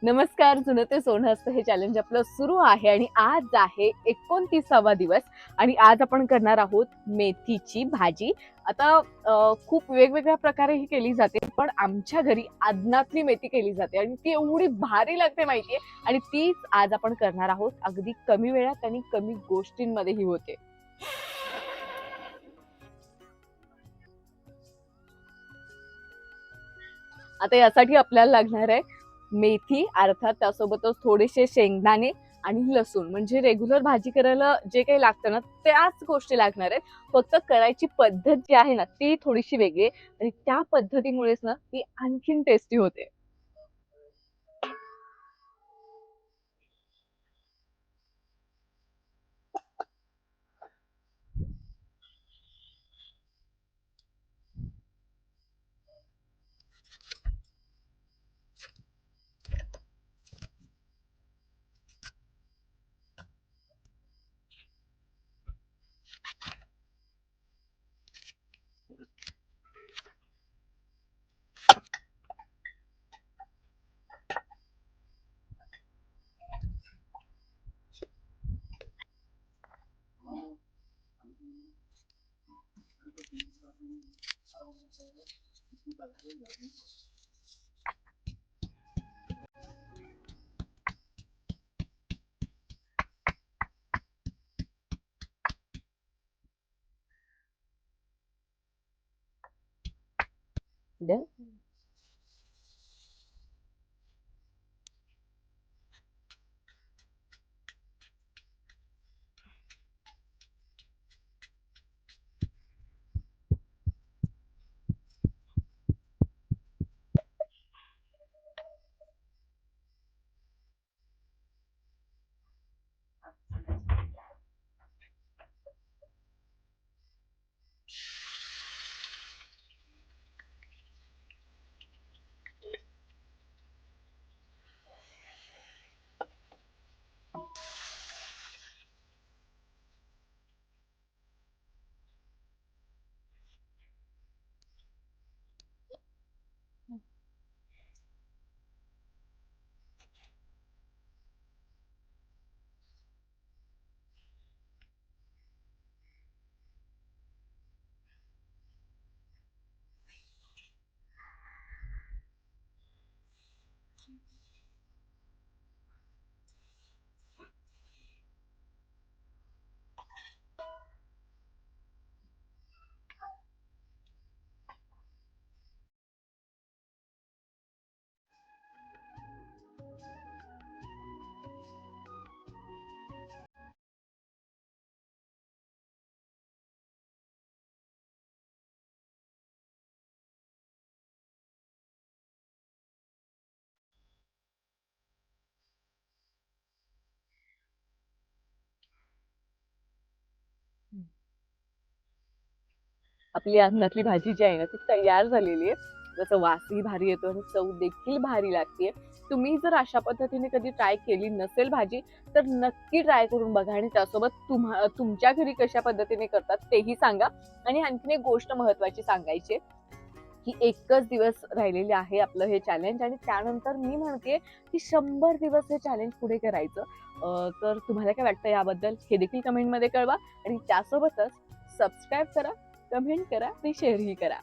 नमस्कार. जुनं ते सोनं असतं हे चॅलेंज आपलं सुरू आहे आणि आज आहे 29वा दिवस आणि आज आपण करणार आहोत मेथीची भाजी. आता खूप वेगवेगळ्या प्रकारे ही केली जाते, पण आमच्या घरी आदनातली मेथी केली जाते आणि ती एवढी भारी लागते माहितीये. आणि तीच आज आपण करणार आहोत. अगदी कमी वेळात आणि कमी गोष्टींमध्ये ही होते. आता यासाठी आपल्याला लागणार आहे मेथी, अर्थात त्यासोबतच थोडेसे शेंगदाणे आणि लसूण. म्हणजे रेग्युलर भाजी करायला जे काही लागतं ना त्याच गोष्टी लागणार आहेत. फक्त करायची पद्धत जी आहे ना ती थोडीशी वेगळी आहे आणि त्या पद्धतीमुळेच ना ती आणखीन टेस्टी होते. Done. आपली अन्नातली भाजी जी आहे ना ती तयार झालेली आहे. त्याचा वासही भारी येतो आणि चव देखील भारी लागते. तुम्ही जर अशा पद्धतीने कधी ट्राय केली नसेल भाजी तर नक्की ट्राय करून बघा आणि त्यासोबत तुमच्या घरी कशा पद्धतीने करतात तेही सांगा. आणि आणखीन एक गोष्ट महत्वाची सांगायची की एकच दिवस राहिलेले आहे आपलं हे चॅलेंज आणि त्यानंतर मी म्हणते की 100 दिवस हे चॅलेंज पुढे करायचं. तर तुम्हाला काय वाटतं याबद्दल हे देखील कमेंटमध्ये कळवा आणि त्यासोबतच सबस्क्राईब करा, कमेंट करा आणि शेअरही करा.